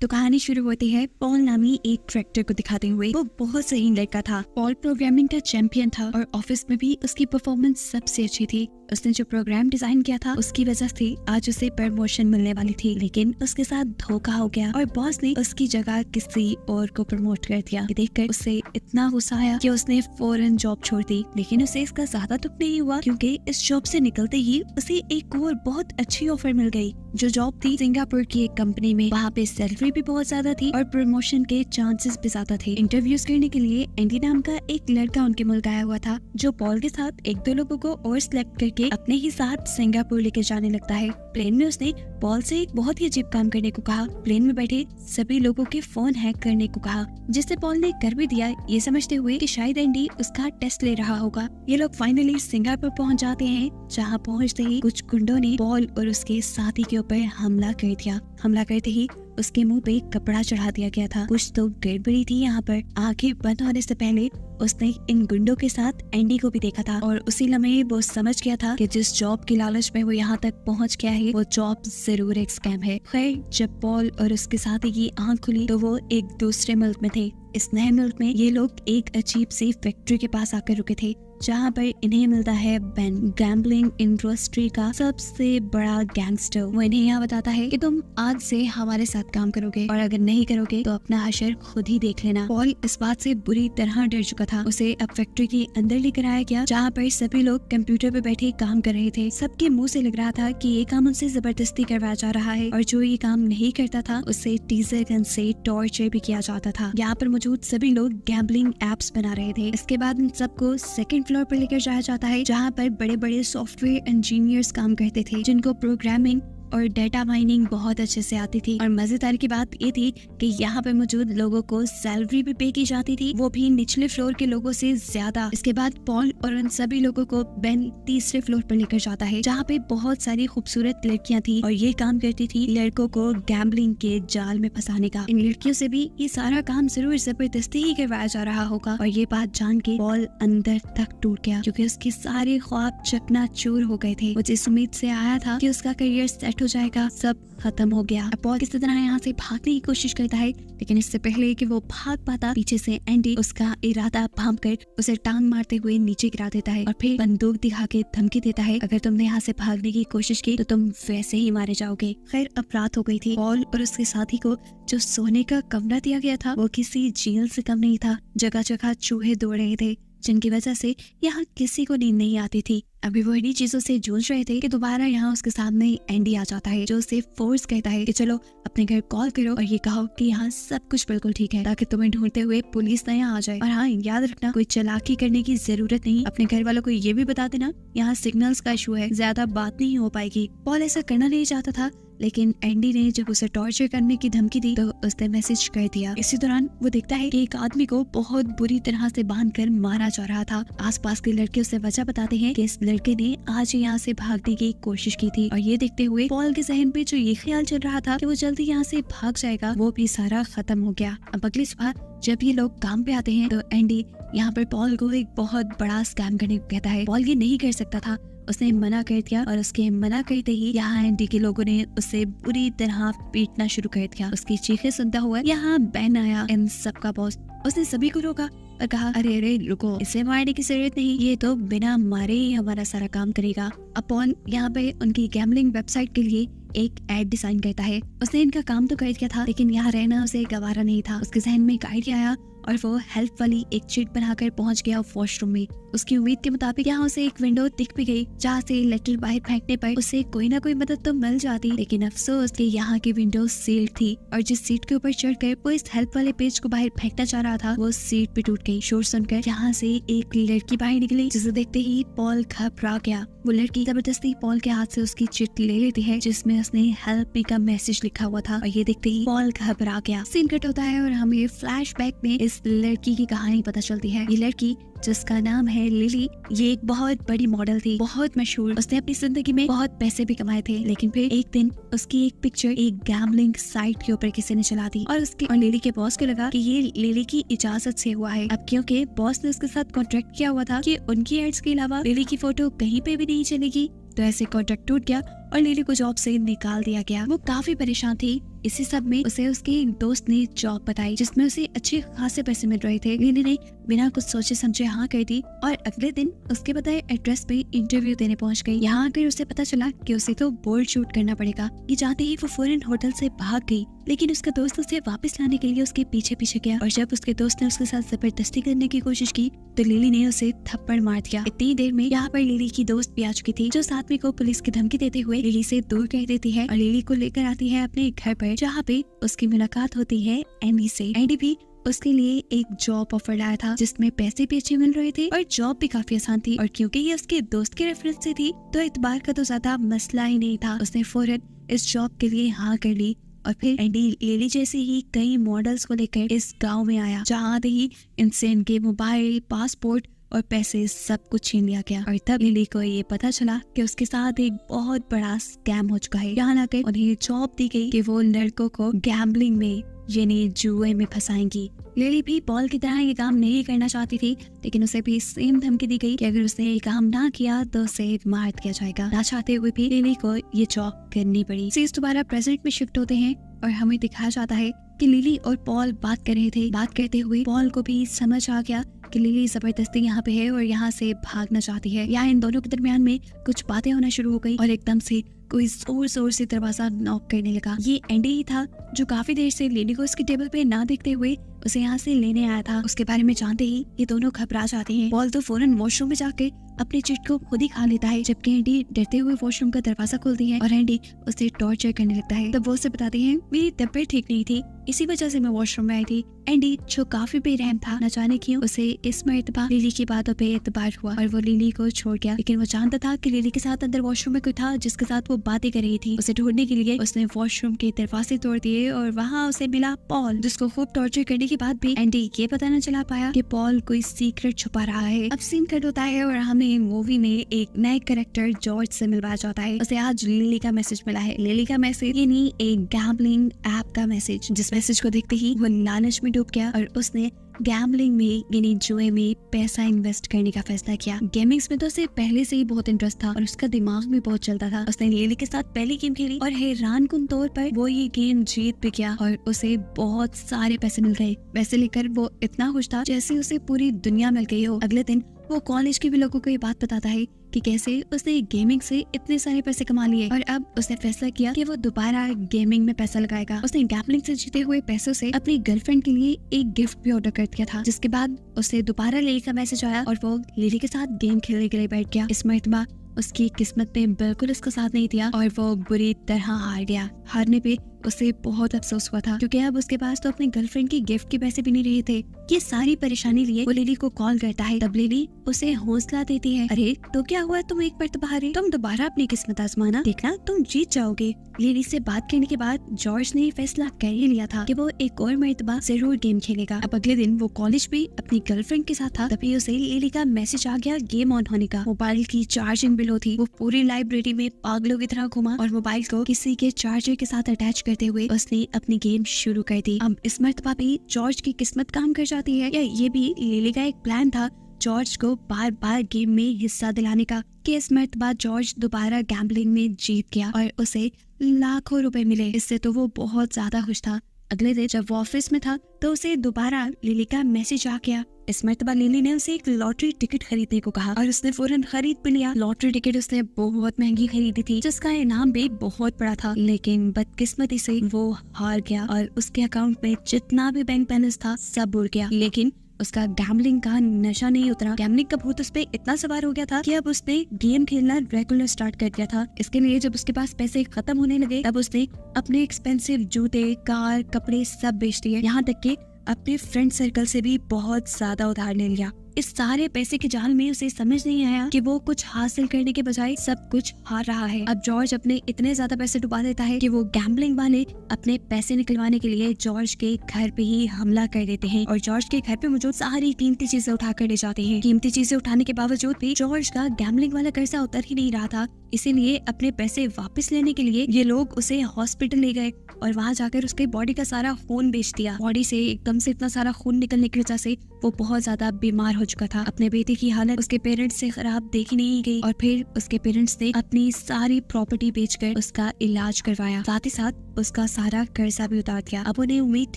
तो कहानी शुरू होती है पॉल नामी एक ट्रैक्टर को दिखाते हुए। वो बहुत सही लड़का था। पॉल प्रोग्रामिंग का चैंपियन था और ऑफिस में भी उसकी परफॉर्मेंस सबसे अच्छी थी। उसने जो प्रोग्राम डिजाइन किया था उसकी वजह से आज उसे प्रमोशन मिलने वाली थी, लेकिन उसके साथ धोखा हो गया और बॉस ने उसकी जगह किसी और को प्रमोट कर दिया। ये देखकर उसे इतना गुस्सा आया कि उसने फौरन जॉब छोड़ दी। लेकिन उसे इसका ज्यादा दुख नहीं हुआ, क्योंकि इस जॉब से निकलते ही उसे एक और बहुत अच्छी ऑफर मिल गई। जो जॉब थी सिंगापुर की एक कंपनी में। वहाँ पे सैलरी भी बहुत ज्यादा थी और प्रमोशन के चांसेस भी ज्यादा थे। इंटरव्यूज करने के लिए एंडी नाम का एक लड़का उनके मुल्क आया हुआ था, जो पॉल के साथ एक दो लोगों को और सिलेक्ट करके अपने ही साथ सिंगापुर लेके जाने लगता है। प्लेन में उसने पॉल से एक बहुत ही अजीब काम करने को कहा। प्लेन में बैठे सभी लोगों के फोन हैक करने को कहा, जिससे पॉल ने कर भी दिया, ये समझते हुए कि शायद एंडी उसका टेस्ट ले रहा होगा। ये लोग फाइनली सिंगापुर पहुंच जाते हैं, जहां पहुंचते ही कुछ गुंडों ने पॉल और उसके साथी के ऊपर हमला कर दिया। हमला करते ही उसके मुंह पे कपड़ा चढ़ा दिया गया था। कुछ तो गड़बड़ी थी यहाँ पर। आंखें बंद होने से पहले उसने इन गुंडों के साथ एंडी को भी देखा था और उसी लम्हे वो समझ गया था कि जिस जॉब की लालच में वो यहाँ तक पहुँच गया है वो जॉब जरूर एक स्कैम है। खैर, जब पॉल और उसके साथी की आंख खुली तो वो एक दूसरे मुल्क में थे। इस नए मुल्क में ये लोग एक अजीब सी फैक्ट्री के पास आकर रुके थे, जहाँ पर इन्हें मिलता है बेन, गैम्बलिंग इंडस्ट्री का सबसे बड़ा गैंगस्टर। वो इन्हें यहाँ बताता है कि तुम आज से हमारे साथ काम करोगे और अगर नहीं करोगे तो अपना हशर खुद ही देख लेना। पॉल इस बात से बुरी तरह डर चुका था। उसे अब फैक्ट्री के अंदर लेकर आया गया, जहाँ पर सभी लोग कंप्यूटर पे बैठे काम कर रहे थे। सबके मुंह से लग रहा था कि ये काम उनसे जबरदस्ती करवाया जा रहा है और जो ये काम नहीं करता था उसे टीजर गन से टॉर्चर भी किया जाता था। यहाँ पर मौजूद सभी लोग गैम्बलिंग एप्स बना रहे थे। इसके बाद इन सबको सेकंड फ्लोर पर लेकर जाया जाता है, जहाँ पर बड़े बड़े सॉफ्टवेयर इंजीनियर्स काम करते थे, जिनको प्रोग्रामिंग और डेटा माइनिंग बहुत अच्छे से आती थी। और मजेदार की बात ये थी कि यहाँ पे मौजूद लोगों को सैलरी भी पे की जाती थी, वो भी निचले फ्लोर के लोगों से ज्यादा। इसके बाद पॉल और उन सभी लोगों को बेन तीसरे फ्लोर पर लेकर जाता है, जहाँ पे बहुत सारी खूबसूरत लड़कियां थी और ये काम करती थी लड़कों को गैम्बलिंग के जाल में फंसाने का। इन लड़कियों से भी ये सारा काम जरूर जबरदस्ती ही करवाया जा रहा होगा। और ये बात जान के पॉल अंदर तक टूट गया, क्योंकि उसके सारे ख्वाब चकनाचूर हो गए थे। वो जिस उम्मीद से आया था कि उसका करियर सेट हो जाएगा, सब खत्म हो गया। पॉल किसी तरह यहाँ से भागने की कोशिश करता है, लेकिन इससे पहले कि वो भाग पाता, पीछे से एंडी उसका इरादा भांप कर उसे टांग मारते हुए नीचे गिरा देता है और फिर बंदूक दिखा के धमकी देता है, अगर तुमने यहाँ से भागने की कोशिश की तो तुम वैसे ही मारे जाओगे। खैर, अब रात हो गई थी। पॉल और उसके साथी को जो सोने का कमरा दिया गया था वो किसी जेल से कम नहीं था। जगह जगह चूहे दौड़ रहे थे, जिनकी वजह से यहाँ किसी को नींद नहीं आती थी। अभी वो इन्हीं चीजों से जूझ रहे थे कि दोबारा यहाँ उसके सामने एंडी आ जाता है, जो उसे फोर्स कहता है कि चलो अपने घर कॉल करो और ये कहो कि यहाँ सब कुछ बिल्कुल ठीक है, ताकि तुम्हें ढूंढते हुए पुलिस न यहाँ आ जाए। और हाँ, याद रखना, कोई चालाकी करने की जरूरत नहीं। अपने घर वालों को ये भी बता देना यहाँ सिग्नल्स का इशू है, ज्यादा बात नहीं हो पाएगी। पॉल ऐसा करना नहीं चाहता था, लेकिन एंडी ने जब उसे टॉर्चर करने की धमकी दी तो उसने मैसेज कर दिया। इसी दौरान वो देखता है कि एक आदमी को बहुत बुरी तरह से बांधकर मारा जा रहा था। आसपास के लड़के उसे वजह बताते हैं कि इस लड़के ने आज यहाँ से भागने की कोशिश की थी। और ये देखते हुए पॉल के जहन पे जो ये ख्याल चल रहा था कि वो जल्दी यहाँ से भाग जाएगा, वो भी सारा खत्म हो गया। अब अगली सुबह जब ये लोग काम पे आते हैं तो एंडी यहाँ पर पॉल को एक बहुत बड़ा स्कैम करने को कहता है। पॉल ये नहीं कर सकता था, उसने मना कर दिया और उसके मना करते ही यहाँ एंडी के लोगों ने उसे बुरी तरह पीटना शुरू कर दिया। उसकी चीखें सुनता हुआ यहाँ बेन आया, इन सबका बॉस। उसने सभी को रोका और कहा, अरे अरे रुको, इसे मारने की जरूरत नहीं, ये तो बिना मारे ही हमारा सारा काम करेगा। अब पॉल यहाँ पे उनकी गैम्बलिंग वेबसाइट के लिए एक एड डिजाइन करता है। उसने इनका काम तो कर दिया था, लेकिन यहाँ रहना उसे गवारा नहीं था। उसके जहन में एक आइडिया आया और वो हेल्प वाली एक चीट बनाकर पहुंच गया वॉशरूम में। उसकी उम्मीद के मुताबिक यहाँ उसे एक विंडो दिख भी गई, जहाँ से लेटर बाहर फेंकने पर उसे कोई ना कोई मदद तो मिल जाती। लेकिन अफसोस कि यहाँ की विंडो सील्ड थी और जिस सीट के ऊपर चढ़कर वो इस हेल्प वाले पेज को बाहर फेंकना चाह रहा था, वो सीट पे टूट गई। शोर सुनकर यहाँ से एक लड़की बाहर निकली, जिसे देखते ही पॉल घबरा गया। वो लड़की जबरदस्ती पॉल के हाथ से उसकी चिट ले लेती है, जिसमें उसने हेल्प मी का मैसेज लिखा हुआ था। और ये देखते ही पॉल घबरा गया। सीन कट होता है और हमें फ्लैशबैक में इस लड़की की कहानी पता चलती है। ये लड़की, जिसका नाम है लिली, ये एक बहुत बड़ी मॉडल थी, बहुत मशहूर। उसने अपनी जिंदगी में बहुत पैसे भी कमाए थे, लेकिन फिर एक दिन उसकी एक पिक्चर एक गैम्बलिंग साइट के ऊपर किसी ने चला दी और लिली के बॉस को लगा कि ये लिली की इजाजत से हुआ है। अब क्योंकि बॉस ने उसके साथ कॉन्ट्रैक्ट किया हुआ था कि उनकी एड्स के अलावा लिली की फोटो कहीं पे भी नहीं चलेगी, तो ऐसे कॉन्ट्रैक्ट टूट गया और लिली को जॉब से निकाल दिया गया। वो काफी परेशान थी। इसी सब में उसे उसके एक दोस्त ने जॉब बताई जिसमें उसे अच्छे खासे पैसे मिल रहे थे। लिली ने बिना कुछ सोचे समझे हाँ कर दी और अगले दिन उसके बताए एड्रेस पे इंटरव्यू देने पहुंच गई। यहाँ आकर उसे पता चला कि उसे तो बोर्ड शूट करना पड़ेगा। ये जानते ही वो फौरन होटल से भाग गई, लेकिन उसका दोस्त उसे वापस लाने के लिए उसके पीछे पीछे गया और जब उसके दोस्त ने उसके साथ जबरदस्ती करने की कोशिश की तो लिली ने उसे थप्पड़ मार दिया। इतनी देर में यहाँ पर लिली की दोस्त भी आ चुकी थी, जो आदमी को पुलिस की धमकी देते हुए लिली से दूर कर देती है और लिली को लेकर आती है अपने घर पर, जहाँ पे उसकी मुलाकात होती है एंडी से। एंडी भी उसके लिए एक जॉब ऑफर लाया था जिसमें पैसे भी अच्छे मिल रहे थे और जॉब भी काफी आसान थी और क्योंकि ये उसके दोस्त के रेफरेंस से थी तो इतबार का तो ज्यादा मसला ही नहीं था। उसने फौरन इस जॉब के लिए हाँ कर ली और फिर एंडी लिली जैसे ही कई मॉडल्स को लेकर इस गांव में आया, जहाँ आते ही इनसे इनके मोबाइल, पासपोर्ट और पैसे सब कुछ छीन लिया गया। और तब लिली को ये पता चला कि उसके साथ एक बहुत बड़ा स्कैम हो चुका है। यहाँ आकर उन्हें जॉब दी गई कि वो लड़कों को गैम्बलिंग में यानी जुए में फंसाएंगी। लिली भी पॉल की तरह ये काम नहीं करना चाहती थी, लेकिन उसे भी सेम धमकी दी गई कि अगर उसने ये काम ना किया तो उसे मार दिया जाएगा। ना चाहते हुए भी लिली को ये जॉब करनी पड़ी। सीन्स दोबारा प्रेजेंट में शिफ्ट होते हैं और हमें दिखाया जाता है कि लिली और पॉल बात कर रहे थे। बात करते हुए पॉल को भी समझ आ गया कि लिली जबरदस्ती यहाँ पे है और यहाँ से भागना चाहती है। यहाँ इन दोनों के दरमियान में कुछ बातें होना शुरू हो गई और एकदम से कोई जोर जोर से दरवाजा नॉक करने लगा। ये एंडी ही था जो काफी देर से लिली को उसकी टेबल पे ना देखते हुए उसे यहाँ से लेने आया था। उसके बारे में जानते ही ये दोनों घबरा जाते हैं। पॉल तो फौरन वॉशरूम में जाके अपने चिट को खुद ही खा लेता है, जबकि एंडी डरते हुए वॉशरूम का दरवाजा खोलती है और एंडी उसे टॉर्चर करने लगता है। तब वो उसे बताती है मेरी तबीयत ठीक नहीं थी, इसी वजह से मैं वॉशरूम में आई थी। एंडी जो काफी बेरहम था, न जाने क्यों उसे इस मर्तबा लिली की बातों पे एतबार हुआ और वो लिली को छोड़ गया। लेकिन वो जानता था कि लिली के साथ अंदर वॉशरूम में कोई था जिसके साथ वो बातें कर रही थी। उसे ढूंढने के लिए उसने वॉशरूम के दरवाजे तोड़ दिए और वहाँ उसे मिला पॉल, जिसको खूब टॉर्चर करने के बाद भी एंडी ये पता न चला पाया कि पॉल कोई सीक्रेट छुपा रहा है। अब सीन कट होता है और हमें मूवी में एक नए कैरेक्टर जॉर्ज से मिलवाया जाता है। उसे आज लिली का मैसेज मिला है। लिली का मैसेज यानी एक गैम्बलिंग ऐप का मैसेज, जिस मैसेज को देखते ही वो लालच में डूब गया और उसने गैम्बलिंग में यानी जुए में पैसा इन्वेस्ट करने का फैसला किया। गेमिंग्स में तो उसे पहले से ही बहुत इंटरेस्ट था और उसका दिमाग भी बहुत चलता था। उसने लिली के साथ पहली गेम खेली और हैरानकुन तौर पर वो ये गेम जीत भी गया और उसे बहुत सारे पैसे मिल गए। पैसे लेकर वो इतना खुश था जैसे उसे पूरी दुनिया मिल गई हो। अगले दिन वो कॉलेज के भी लोगों को ये बात बताता है कि कैसे उसने गेमिंग से इतने सारे पैसे कमा लिए और अब उसने फैसला किया कि वो दोबारा गेमिंग में पैसा लगाएगा। उसने गैम्बलिंग से जीते हुए पैसों से अपनी गर्लफ्रेंड के लिए एक गिफ्ट भी ऑर्डर कर दिया था, जिसके बाद उसे दोबारा लिली का मैसेज आया और वो लिली के साथ गेम खेलने के लिए बैठ गया। इस मर्तबा उसकी किस्मत ने बिल्कुल उसका साथ नहीं दिया और वो बुरी तरह हार गया। हारने पे उसे बहुत अफसोस हुआ था क्योंकि अब उसके पास तो अपनी गर्लफ्रेंड की गिफ्ट के पैसे भी नहीं रहे थे। ये सारी परेशानी लिए वो लिली को कॉल करता है। तब लिली उसे हौसला देती है, अरे तो क्या हुआ, तुम एक मर्तबा हारे, तुम दोबारा अपनी किस्मत आजमाना, देखना तुम जीत जाओगे। लिली से बात करने के बाद जॉर्ज ने फैसला कर ही लिया था कि वो एक और मर्तबा जरूर गेम खेलेगा। अब अगले दिन वो कॉलेज में अपनी गर्लफ्रेंड के साथ था, तभी उसे लिली का मैसेज आ गया गेम ऑन होने का। मोबाइल की चार्जिंग बिलो थी। वो पूरी लाइब्रेरी में पागलों की तरह घुमा और मोबाइल को किसी के चार्जर के साथ अटैच करते हुए उसने अपनी गेम शुरू कर दी। अब इस मर्तबा भी जॉर्ज की किस्मत काम कर जाती है या ये भी लिली का एक प्लान था जॉर्ज को बार बार गेम में हिस्सा दिलाने का कि इस मर्तबा जॉर्ज दोबारा गैम्बलिंग में जीत गया और उसे लाखों रुपए मिले। इससे तो वो बहुत ज्यादा खुश था। अगले दिन जब वो ऑफिस में था तो उसे दोबारा लिली का मैसेज आ गया। इस मर्तबा लिली ने उसे एक लॉटरी टिकट खरीदने को कहा और उसने फौरन खरीद भी लिया। लॉटरी टिकट उसने बहुत महंगी खरीदी थी जिसका इनाम भी बहुत बड़ा था, लेकिन बदकिस्मती से वो हार गया और उसके अकाउंट में जितना भी बैंक बैलेंस था सब उड़ गया। लेकिन उसका गैम्बलिंग का नशा नहीं उतरा। गैम्बलिंग का भूत उस पे इतना सवार हो गया था कि अब उसने गेम खेलना रेगुलर स्टार्ट कर दिया था। इसके लिए जब उसके पास पैसे खत्म होने लगे तब उसने अपने एक्सपेंसिव जूते, कार, कपड़े सब बेच दिए। यहाँ तक कि अपने फ्रेंड सर्कल से भी बहुत ज्यादा उधार ले लिया। इस सारे पैसे के जाल में उसे समझ नहीं आया कि वो कुछ हासिल करने के बजाय सब कुछ हार रहा है। अब जॉर्ज अपने इतने ज्यादा पैसे डुबा देता है कि वो गैम्बलिंग वाले अपने पैसे निकलवाने के लिए जॉर्ज के घर पे ही हमला कर देते हैं और जॉर्ज के घर पे मौजूद सारी कीमती चीजें उठा कर ले जाते हैं। कीमती चीजें उठाने के बावजूद भी जॉर्ज का गैम्बलिंग वाला कर्जा उतर ही नहीं रहा था। इसीलिए अपने पैसे वापस लेने के लिए ये लोग उसे हॉस्पिटल ले गए और वहाँ जाकर उसके बॉडी का सारा खून बेच दिया। बॉडी से एकदम से इतना सारा खून निकलने की वजह से वो बहुत ज्यादा बीमार हो चुका था। अपने बेटे की हालत उसके पेरेंट्स से खराब देखी नहीं गई और फिर उसके पेरेंट्स ने अपनी सारी प्रॉपर्टी बेचकर उसका इलाज करवाया, साथ ही साथ उसका सारा कर्जा भी उतार दिया। अब उन्हें उम्मीद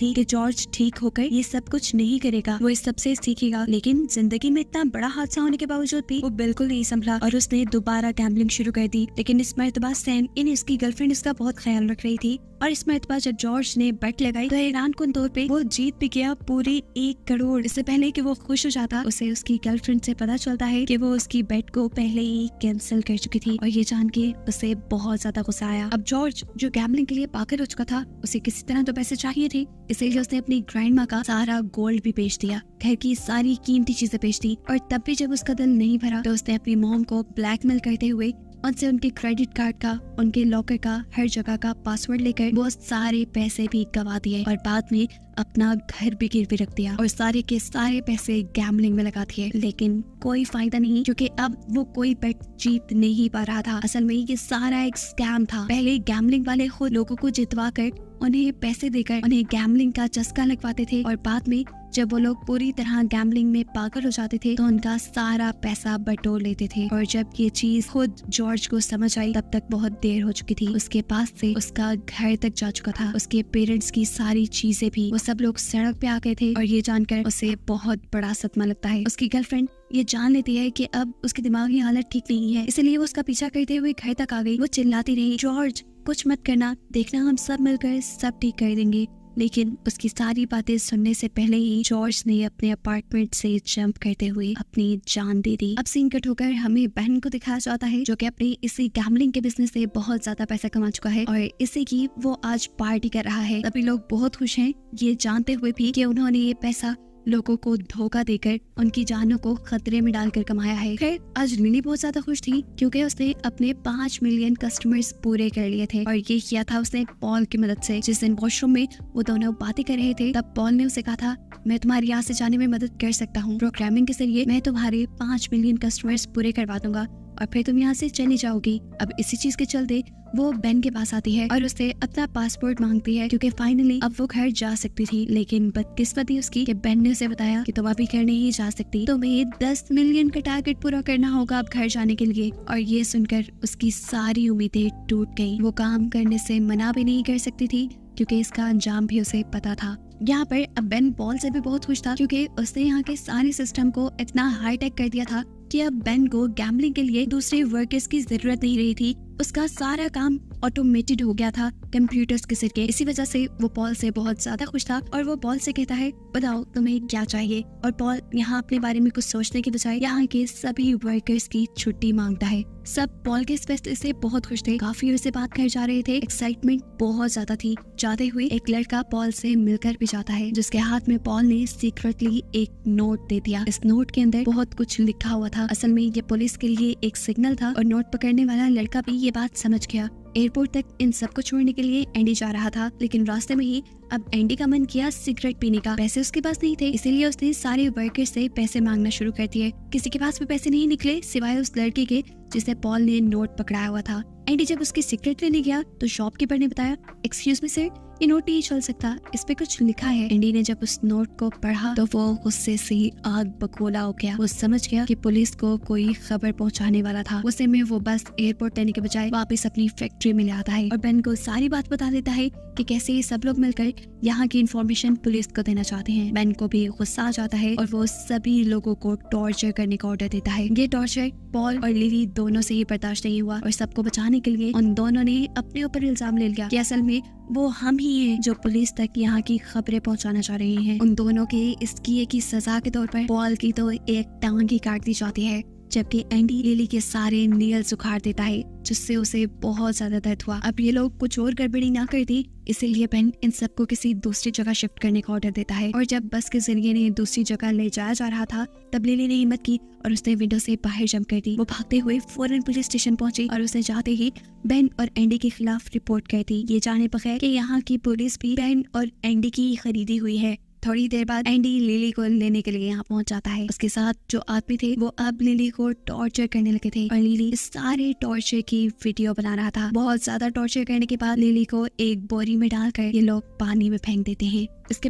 थी कि जॉर्ज ठीक होकर ये सब कुछ नहीं करेगा, वो इस सब से सीखेगा, लेकिन जिंदगी में इतना बड़ा हादसा होने के बावजूद भी वो बिल्कुल नहीं संभला और उसने दोबारा गैम्बलिंग शुरू कर दी। लेकिन इस मर्तबा सैम इसकी गर्लफ्रेंड इसका बहुत ख्याल रख रही थी और इस मर्तबा जब जॉर्ज ने बेट लगाई तो हैरानकुन तौर पे वो जीत भी गया पूरे 1 करोड़। इससे पहले कि वो खुश हो जाता, उसे उसकी गर्लफ्रेंड से पता चलता है कि वो उसकी बेट को पहले ही कैंसिल कर चुकी थी और ये जान के उसे बहुत ज्यादा गुस्सा आया। अब जॉर्ज जो गैम्बलिंग के लिए पागल हो चुका था, उसे किसी तरह तो पैसे चाहिए थे, इसीलिए उसने अपनी ग्रैंडमा का सारा गोल्ड भी बेच दिया, घर की सारी कीमती चीजें बेच दी। और तब भी जब उसका दिल नहीं भरा तो उसने अपनी मॉम को ब्लैकमेल करते हुए उनसे उनके क्रेडिट कार्ड का, उनके लॉकर का, हर जगह का पासवर्ड लेकर वो सारे पैसे भी गवा दिए और बाद में अपना घर भी गिरवी रख दिया और सारे के सारे पैसे गैम्बलिंग में लगा दिए। लेकिन कोई फायदा नहीं, क्योंकि अब वो कोई बेट जीत नहीं पा रहा था। असल में ये सारा एक स्कैम था। पहले गैम्बलिंग वाले खुद लोगों को जितवा कर उन्हें पैसे देकर उन्हें गैम्बलिंग का चस्का लगवाते थे और बाद में जब वो लोग पूरी तरह गैम्बलिंग में पागल हो जाते थे तो उनका सारा पैसा बटोर लेते थे। और जब ये चीज खुद जॉर्ज को समझ आई तब तक बहुत देर हो चुकी थी। उसके पास से उसका घर तक जा चुका था, उसके पेरेंट्स की सारी चीजें भी, वो सब लोग सड़क पे आ गए थे और ये जानकर उसे बहुत बड़ा सदमा लगता है। उसकी गर्लफ्रेंड ये जान लेती है कि अब उसकी दिमागी हालत ठीक नहीं है, इसलिए वो उसका पीछा करते हुए घर तक आ गई। वो चिल्लाती रही, जॉर्ज कुछ मत करना, देखना हम सब मिलकर सब ठीक कर देंगे। लेकिन उसकी सारी बातें सुनने से पहले ही जॉर्ज ने अपने अपार्टमेंट से जंप करते हुए अपनी जान दे दी। अब सीन कट होकर हमें बहन को दिखाया जाता है जो कि अपने इसी गैम्बलिंग के बिजनेस से बहुत ज्यादा पैसा कमा चुका है और इसी की वो आज पार्टी कर रहा है। सभी लोग बहुत खुश हैं, ये जानते हुए भी कि उन्होंने ये पैसा लोगों को धोखा देकर उनकी जानों को खतरे में डालकर कमाया है। खैर आज लिली बहुत ज्यादा खुश थी क्योंकि उसने अपने 5 मिलियन कस्टमर्स पूरे कर लिए थे और ये किया था उसने पॉल की मदद से। जिस दिन वॉशरूम में वो दोनों बातें कर रहे थे तब पॉल ने उसे कहा था, मैं तुम्हारी यहाँ से जाने में मदद कर सकता हूँ, प्रोग्रामिंग के जरिए मैं तुम्हारे 5 मिलियन कस्टमर्स पूरे करवा दूंगा और फिर तुम यहाँ से चली जाओगी। अब इसी चीज के चलते वो बेन के पास आती है और उससे अपना पासपोर्ट मांगती है क्योंकि फाइनली अब वो घर जा सकती थी। लेकिन बदकिस्मती उसकी कि बेन ने उसे बताया कि तुम अभी घर नहीं जा सकती, तुम्हें 10 मिलियन का टारगेट पूरा करना होगा अब घर जाने के लिए। और ये सुनकर उसकी सारी उम्मीदें टूट गई। वो काम करने से मना भी नहीं कर सकती थी क्योंकि इसका अंजाम भी उसे पता था। यहाँ पर अब बेन पॉल से भी बहुत खुश था क्योंकि उसने यहाँ के सारे सिस्टम को इतना हाई टेक कर दिया था कि अब बेन को गैम्बलिंग के लिए दूसरे वर्कर्स की जरूरत नहीं रही थी। उसका सारा काम ऑटोमेटेड हो गया था कंप्यूटर्स के जरिए। इसी वजह से वो पॉल से बहुत ज्यादा खुश था और वो पॉल से कहता है, बताओ तुम्हें क्या चाहिए। और पॉल यहाँ अपने बारे में कुछ सोचने के बजाय यहाँ के सभी वर्कर्स की छुट्टी मांगता है। सब पॉल के इस फैसले से बहुत खुश थे, काफी देर से बात कर जा रहे थे, एक्साइटमेंट बहुत ज्यादा थी। जाते हुए एक लड़का पॉल से मिलकर भी जाता है जिसके हाथ में पॉल ने सीक्रेटली एक नोट दे दिया। इस नोट के अंदर बहुत कुछ लिखा हुआ था। असल में ये पुलिस के लिए एक सिग्नल था और नोट पकड़ने वाला लड़का भी ये बात समझ गया। एयरपोर्ट तक इन सबको छोड़ने के लिए एंडी जा रहा था, लेकिन रास्ते में ही अब एंडी का मन किया सिगरेट पीने का। पैसे उसके पास नहीं थे, इसीलिए उसने सारे वर्कर्स से पैसे मांगना शुरू कर दिए। किसी के पास भी पैसे नहीं निकले सिवाय उस लड़के के जिसे पॉल ने नोट पकड़ाया हुआ था। एंडी जब उसकी सिगरेट लेने गया तो शॉपकीपर ने बताया, एक्सक्यूज मी सर, ये नोट नहीं चल सकता, इस पे कुछ लिखा है। एंडी ने जब उस नोट को पढ़ा तो वो गुस्से से आग बगोला हो गया। वो समझ गया कि पुलिस को कोई खबर पहुंचाने वाला था। गुस्से में वो बस एयरपोर्ट लेने के बजाय वापस अपनी फैक्ट्री में ले आता है और बेन को सारी बात बता देता है कि कैसे ये सब लोग मिलकर यहाँ की इंफॉर्मेशन पुलिस को देना चाहते हैं। बेन को भी गुस्सा आ जाता है और वो सभी लोगों को टॉर्चर करने का ऑर्डर देता है। ये टॉर्चर पॉल और लिली दोनों से ही बर्दाश्त नहीं हुआ और सबको बचाने के लिए उन दोनों ने अपने ऊपर इल्जाम ले लिया कि असल में वो हम ही हैं जो पुलिस तक यहाँ की खबरें पहुँचाना चाह रहे हैं। उन दोनों के इस किए की सजा के तौर पर पॉल की तो एक टांग ही काट दी जाती है, जबकि एंडी लिली के सारे नेल्स उखाड़ देता है जिससे उसे बहुत ज्यादा दर्द हुआ। अब ये लोग कुछ और गड़बड़ी ना कर दी, इसीलिए बेन इन सबको किसी दूसरी जगह शिफ्ट करने का ऑर्डर देता है। और जब बस के जरिए ने दूसरी जगह ले जाया जा रहा था तब लिली ने हिम्मत की और उसने विंडो से बाहर जंप कर दी। वो भागते हुए फौरन पुलिस स्टेशन पहुंची और उसने जाते ही बेन और एंडी के खिलाफ रिपोर्ट कर दी, ये जाने बगैर कि यहाँ की पुलिस भी बेन और एंडी की खरीदी हुई है। थोड़ी देर बाद एंडी लिली को लेने के लिए यहाँ पहुंच जाता है। उसके साथ जो आदमी थे वो अब लिली को टॉर्चर करने लगे थे और लिली इस सारे टॉर्चर की वीडियो बना रहा था। बहुत ज्यादा टॉर्चर करने के बाद लिली को एक बोरी में डालकर ये लोग पानी में फेंक देते हैं। इसके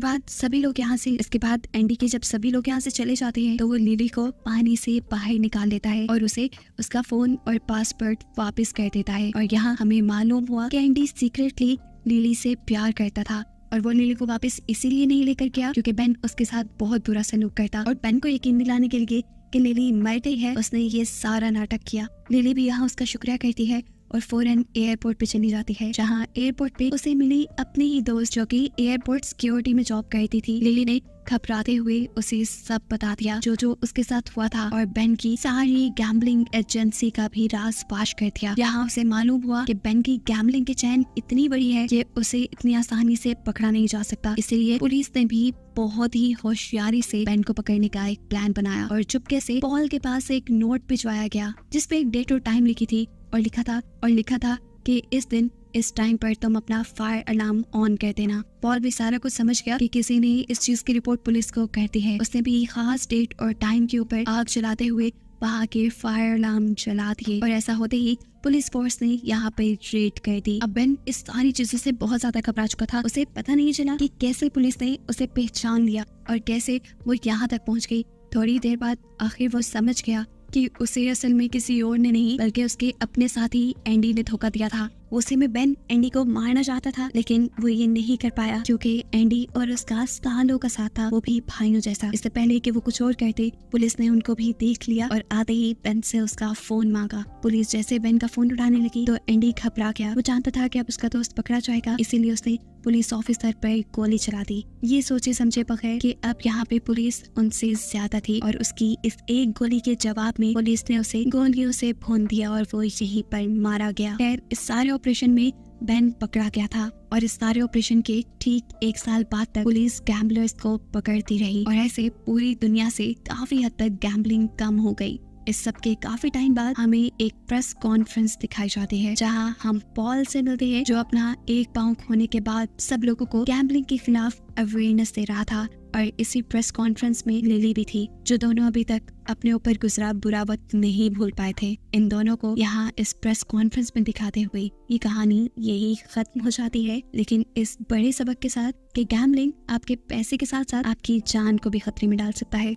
बाद एंडी के जब सभी लोग यहाँ से चले जाते हैं तो वो लिली को पानी से बाहर निकाल लेता है और उसे उसका फोन और पासवर्ड वापस कर देता है। और यहाँ हमें मालूम हुआ कि एंडी सीक्रेटली लिली से प्यार करता था और वो लिली को वापस इसीलिए नहीं लेकर गया क्योंकि बेन उसके साथ बहुत बुरा सलूक करता और बेन को यकीन दिलाने के लिए कि लिली मर गई है उसने ये सारा नाटक किया। लिली भी यहाँ उसका शुक्रिया करती है और फौरन एयरपोर्ट पे चली जाती है, जहाँ एयरपोर्ट पे उसे मिली अपनी ही दोस्त जो कि एयरपोर्ट सिक्योरिटी में जॉब करती थी। लिली ने घबराते हुए उसे सब बता दिया जो उसके साथ हुआ था और बेन की सारी गैम्बलिंग एजेंसी का भी राज फाश कर दिया। यहाँ उसे मालूम हुआ कि बेन की गैम्बलिंग की चैन इतनी बड़ी है कि उसे इतनी आसानी से पकड़ा नहीं जा सकता। इसलिए पुलिस ने भी बहुत ही होशियारी से बेन को पकड़ने का एक प्लान बनाया और चुपके से पॉल के पास एक नोट भिजवाया गया जिसपे एक डेट और टाइम लिखी थी और लिखा था कि इस दिन इस टाइम पर तुम अपना फायर अलार्म ऑन कर देना। पॉल भी सारा कुछ समझ गया कि किसी ने इस चीज की रिपोर्ट पुलिस को कर दी है। उसने भी खास डेट और टाइम के ऊपर आग जलाते हुए वहाँ के फायर अलार्म जला दिए और ऐसा होते ही पुलिस फोर्स ने यहाँ पे रेड कर दी। अब बेन इस सारी चीजों से बहुत ज्यादा घबरा चुका था। उसे पता नहीं चला कि कैसे पुलिस ने उसे पहचान लिया और कैसे वो यहाँ तक पहुँच गई। थोड़ी देर बाद आखिर वो समझ गया कि उसे असल में किसी और ने नहीं बल्कि उसके अपने साथी एंडी ने धोखा दिया था। उसी में बेन एंडी को मारना चाहता था लेकिन वो ये नहीं कर पाया क्योंकि एंडी और उसका सालों का साथ था वो भी भाइयों जैसा। इससे पहले कि वो कुछ और करते पुलिस ने उनको भी देख लिया और आते ही बेन से उसका फोन मांगा। पुलिस जैसे बेन का फोन उठाने लगी तो एंडी घबरा गया। वो जानता था कि अब उसका दोस्त पकड़ा जाएगा, इसीलिए उसने पुलिस ऑफिसर पर गोली चला दी, ये सोचे समझे बगैर कि अब यहाँ पे पुलिस उनसे ज्यादा थी और उसकी इस एक गोली के जवाब में पुलिस ने उसे गोलियों से भून दिया और वो यहीं पर मारा गया। खैर इस सारे ऑपरेशन में बेन पकड़ा गया था और इस सारे ऑपरेशन के ठीक 1 साल बाद तक पुलिस गैम्बलर्स को पकड़ती रही और ऐसे पूरी दुनिया से काफी हद तक गैम्बलिंग कम हो गई। इस सब के काफी टाइम बाद हमें एक प्रेस कॉन्फ्रेंस दिखाई जाती है जहां हम पॉल से मिलते हैं जो अपना एक पांव खोने के बाद सब लोगों को गैम्बलिंग के खिलाफ अवेयरनेस दे रहा था। और इसी प्रेस कॉन्फ्रेंस में लिली भी थी जो दोनों अभी तक अपने ऊपर गुजरा बुरा वक्त नहीं भूल पाए थे। इन दोनों को यहाँ इस प्रेस कॉन्फ्रेंस में दिखाते हुए ये कहानी यही खत्म हो जाती है, लेकिन इस बड़े सबक के साथ कि गैम्बलिंग आपके पैसे के साथ साथ आपकी जान को भी खतरे में डाल सकता है।